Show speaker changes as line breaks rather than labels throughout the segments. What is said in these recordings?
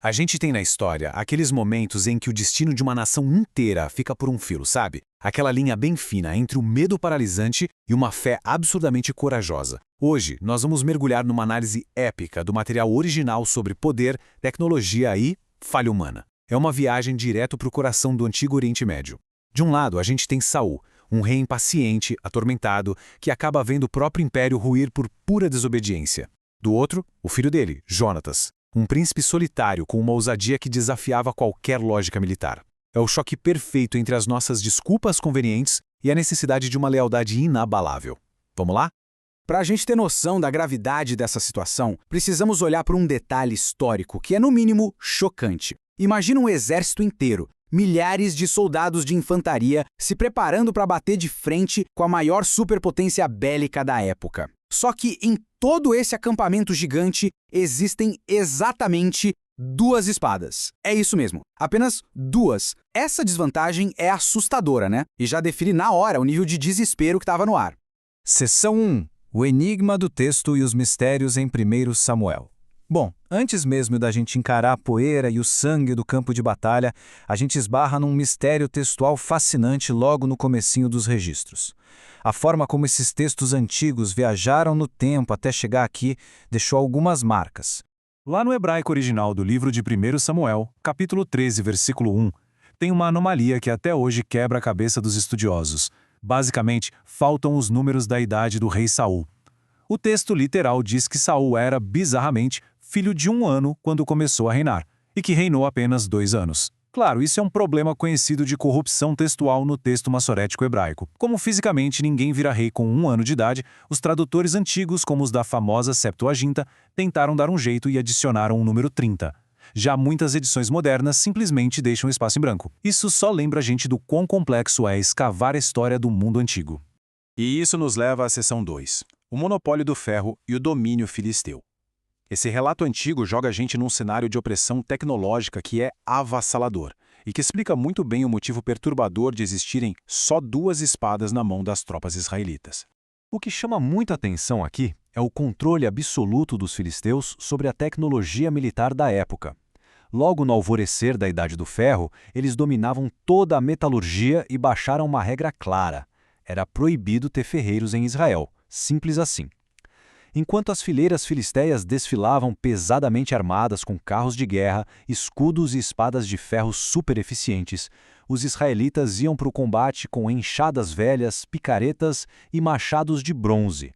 A gente tem na história aqueles momentos em que o destino de uma nação inteira fica por um fio, sabe? Aquela linha bem fina entre o medo paralisante e uma fé absurdamente corajosa. Hoje, nós vamos mergulhar numa análise épica do material original sobre poder, tecnologia e falha humana. É uma viagem direto para o coração do antigo Oriente Médio. De um lado, a gente tem Saul, um rei impaciente, atormentado, que acaba vendo o próprio império ruir por pura desobediência. Do outro, o filho dele, Jonatas, um príncipe solitário com uma ousadia que desafiava qualquer lógica militar. É o choque perfeito entre as nossas desculpas convenientes e a necessidade de uma lealdade inabalável. Vamos lá?
Para a gente ter noção da gravidade dessa situação, precisamos olhar para um detalhe histórico que é, no mínimo, chocante. Imagina um exército inteiro, milhares de soldados de infantaria se preparando para bater de frente com a maior superpotência bélica da época. Só que em todo esse acampamento gigante existem exatamente 2 espadas. É isso mesmo, apenas 2. Essa desvantagem é assustadora, né? E já define na hora o nível de desespero que estava no ar.
Seção 1. O enigma do texto e os mistérios em 1 Samuel. Bom, antes mesmo da gente encarar a poeira e o sangue do campo de batalha, a gente esbarra num mistério textual fascinante logo no comecinho dos registros. A forma como esses textos antigos viajaram no tempo até chegar aqui deixou algumas marcas.
Lá no hebraico original do livro de 1 Samuel, capítulo 13, versículo 1, tem uma anomalia que até hoje quebra a cabeça dos estudiosos. Basicamente, faltam os números da idade do rei Saul. O texto literal diz que Saul era, bizarramente, filho de 1 ano quando começou a reinar, e que reinou apenas 2 anos. Claro, isso é um problema conhecido de corrupção textual no texto massorético hebraico. Como fisicamente ninguém vira rei com 1 ano de idade, os tradutores antigos, como os da famosa Septuaginta, tentaram dar um jeito e adicionaram o número 30. Já muitas edições modernas simplesmente deixam espaço em branco. Isso só lembra a gente do quão complexo é escavar a história do mundo antigo.
E isso nos leva à seção 2, o monopólio do ferro e o domínio filisteu. Esse relato antigo joga a gente num cenário de opressão tecnológica que é avassalador e que explica muito bem o motivo perturbador de existirem só 2 espadas na mão das tropas israelitas.
O que chama muita atenção aqui é o controle absoluto dos filisteus sobre a tecnologia militar da época. Logo no alvorecer da Idade do Ferro, eles dominavam toda a metalurgia e baixaram uma regra clara. Era proibido ter ferreiros em Israel, simples assim. Enquanto as fileiras filisteias desfilavam pesadamente armadas com carros de guerra, escudos e espadas de ferro super eficientes, os israelitas iam para o combate com enxadas velhas, picaretas e machados de bronze.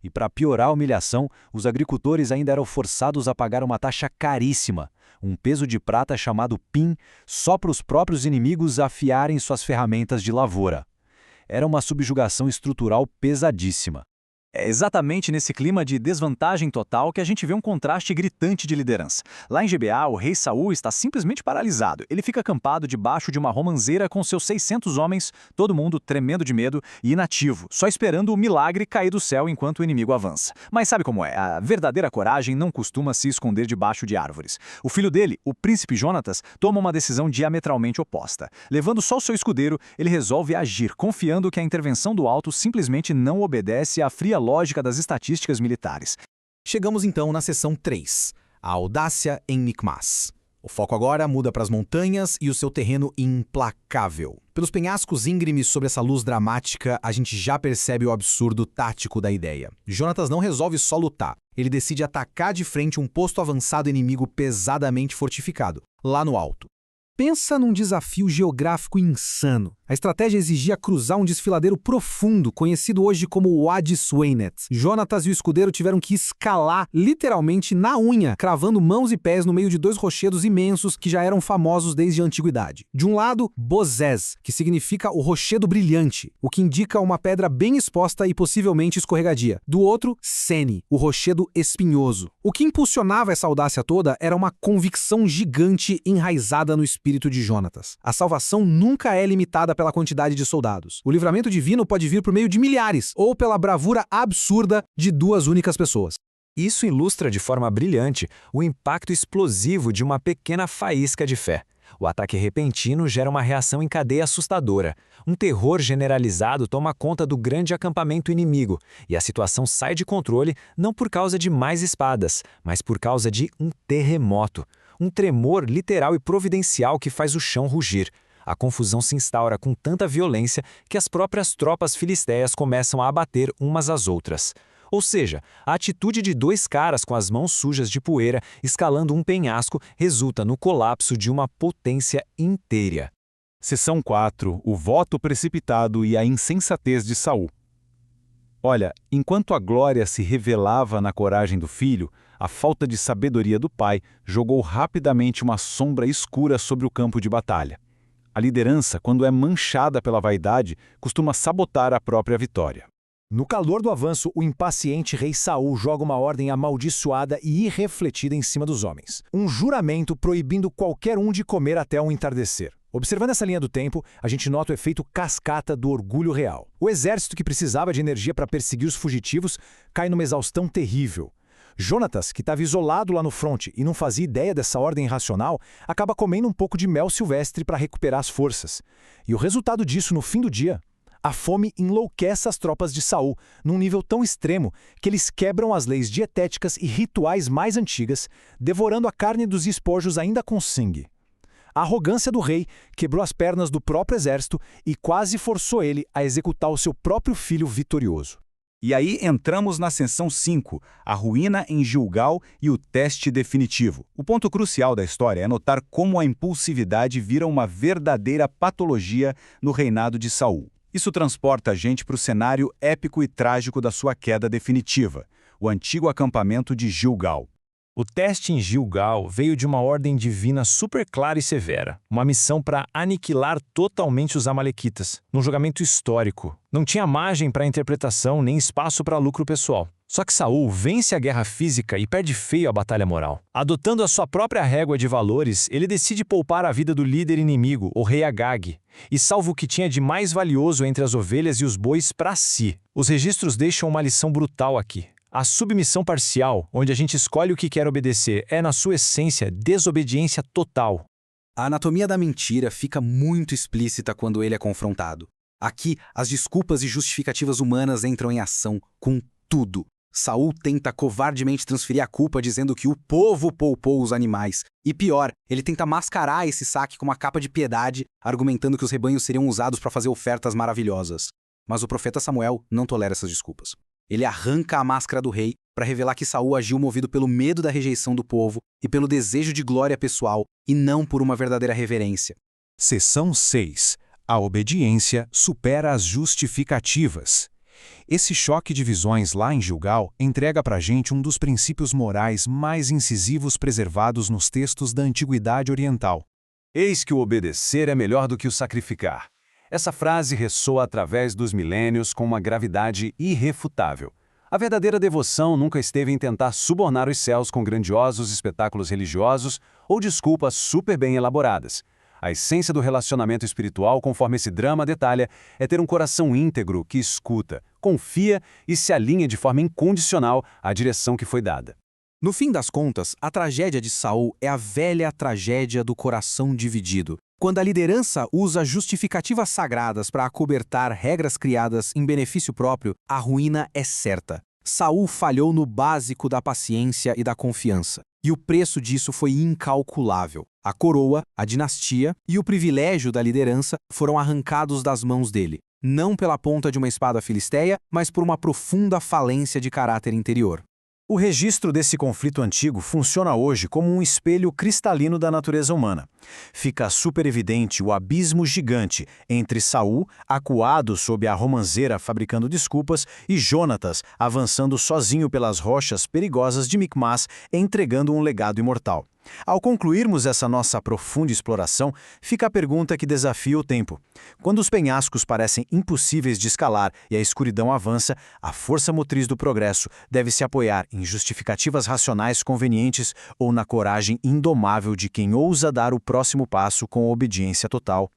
E para piorar a humilhação, os agricultores ainda eram forçados a pagar uma taxa caríssima, um peso de prata chamado pim, só para os próprios inimigos afiarem suas ferramentas de lavoura. Era uma subjugação estrutural pesadíssima.
É exatamente nesse clima de desvantagem total que a gente vê um contraste gritante de liderança. Lá em GBA, o rei Saul está simplesmente paralisado. Ele fica acampado debaixo de uma romanceira com seus 600 homens, todo mundo tremendo de medo e inativo, só esperando o milagre cair do céu enquanto o inimigo avança. Mas sabe como é? A verdadeira coragem não costuma se esconder debaixo de árvores. O filho dele, o príncipe Jonatas, toma uma decisão diametralmente oposta. Levando só o seu escudeiro, ele resolve agir, confiando que a intervenção do alto simplesmente não obedece à fria lógica das estatísticas militares.
Chegamos então na seção 3, a audácia em Micmas. O foco agora muda para as montanhas e o seu terreno implacável. Pelos penhascos íngremes sob essa luz dramática, a gente já percebe o absurdo tático da ideia. Jonatas não resolve só lutar, ele decide atacar de frente um posto avançado inimigo pesadamente fortificado, lá no alto. Pensa num desafio geográfico insano. A estratégia exigia cruzar um desfiladeiro profundo, conhecido hoje como Wadi Sueinet. Jonatas e o escudeiro tiveram que escalar, literalmente na unha, cravando mãos e pés no meio de 2 rochedos imensos que já eram famosos desde a antiguidade. De um lado, Bozez, que significa o rochedo brilhante, o que indica uma pedra bem exposta e possivelmente escorregadia. Do outro, Sene, o rochedo espinhoso. O que impulsionava essa audácia toda era uma convicção gigante enraizada no espírito de Jonatas. A salvação nunca é limitada pela quantidade de soldados. O livramento divino pode vir por meio de milhares, ou pela bravura absurda de 2 únicas pessoas.
Isso ilustra de forma brilhante o impacto explosivo de uma pequena faísca de fé. O ataque repentino gera uma reação em cadeia assustadora. Um terror generalizado toma conta do grande acampamento inimigo, e a situação sai de controle não por causa de mais espadas, mas por causa de um terremoto.
um tremor literal e providencial que faz o chão rugir. A confusão se instaura com tanta violência que as próprias tropas filisteias começam a abater umas às outras. Ou seja, a atitude de dois caras com as mãos sujas de poeira escalando um penhasco resulta no colapso de uma potência inteira.
Seção 4. O voto precipitado e a insensatez de Saul. Olha, enquanto a glória se revelava na coragem do filho, a falta de sabedoria do pai jogou rapidamente uma sombra escura sobre o campo de batalha. A liderança, quando é manchada pela vaidade, costuma sabotar a própria vitória.
No calor do avanço, o impaciente rei Saul joga uma ordem amaldiçoada e irrefletida em cima dos homens. Um juramento proibindo qualquer um de comer até o entardecer. Observando essa linha do tempo, a gente nota o efeito cascata do orgulho real. O exército que precisava de energia para perseguir os fugitivos cai numa exaustão terrível. Jonatas, que estava isolado lá no fronte e não fazia ideia dessa ordem irracional, acaba comendo um pouco de mel silvestre para recuperar as forças. E o resultado disso, no fim do dia, a fome enlouquece as tropas de Saul, num nível tão extremo que eles quebram as leis dietéticas e rituais mais antigas, devorando a carne dos espojos ainda com sangue. A arrogância do rei quebrou as pernas do próprio exército e quase forçou ele a executar o seu próprio filho vitorioso.
E aí entramos na seção 5, a ruína em Gilgal e o teste definitivo. O ponto crucial da história é notar como a impulsividade vira uma verdadeira patologia no reinado de Saul. Isso transporta a gente para o cenário épico e trágico da sua queda definitiva, o antigo acampamento de Gilgal.
O teste em Gilgal veio de uma ordem divina super clara e severa, uma missão para aniquilar totalmente os amalequitas, num julgamento histórico. Não tinha margem para interpretação nem espaço para lucro pessoal. Só que Saul vence a guerra física e perde feio a batalha moral. Adotando a sua própria régua de valores, ele decide poupar a vida do líder inimigo, o rei Agag, e salva o que tinha de mais valioso entre as ovelhas e os bois para si. Os registros deixam uma lição brutal aqui. A submissão parcial, onde a gente escolhe o que quer obedecer, é, na sua essência, desobediência total.
A anatomia da mentira fica muito explícita quando ele é confrontado. Aqui, as desculpas e justificativas humanas entram em ação com tudo. Saul tenta covardemente transferir a culpa dizendo que o povo poupou os animais. E pior, ele tenta mascarar esse saque com uma capa de piedade, argumentando que os rebanhos seriam usados para fazer ofertas maravilhosas. Mas o profeta Samuel não tolera essas desculpas. Ele arranca a máscara do rei para revelar que Saul agiu movido pelo medo da rejeição do povo e pelo desejo de glória pessoal, e não por uma verdadeira reverência.
Seção 6. A obediência supera as justificativas. Esse choque de visões lá em Gilgal entrega pra gente um dos princípios morais mais incisivos preservados nos textos da Antiguidade Oriental.
Eis que o obedecer é melhor do que o sacrificar. Essa frase ressoa através dos milênios com uma gravidade irrefutável. A verdadeira devoção nunca esteve em tentar subornar os céus com grandiosos espetáculos religiosos ou desculpas super bem elaboradas. A essência do relacionamento espiritual, conforme esse drama detalha, é ter um coração íntegro que escuta, confia e se alinha de forma incondicional à direção que foi dada.
No fim das contas, a tragédia de Saul é a velha tragédia do coração dividido. Quando a liderança usa justificativas sagradas para acobertar regras criadas em benefício próprio, a ruína é certa. Saul falhou no básico da paciência e da confiança. E o preço disso foi incalculável. A coroa, a dinastia e o privilégio da liderança foram arrancados das mãos dele. Não pela ponta de uma espada filisteia, mas por uma profunda falência de caráter interior.
O registro desse conflito antigo funciona hoje como um espelho cristalino da natureza humana. Fica super evidente o abismo gigante entre Saul, acuado sob a romanceira fabricando desculpas, e Jonatas, avançando sozinho pelas rochas perigosas de Micmas, entregando um legado imortal. Ao concluirmos essa nossa profunda exploração, fica a pergunta que desafia o tempo. Quando os penhascos parecem impossíveis de escalar e a escuridão avança, a força motriz do progresso deve se apoiar em justificativas racionais convenientes ou na coragem indomável de quem ousa dar o próximo passo com obediência total.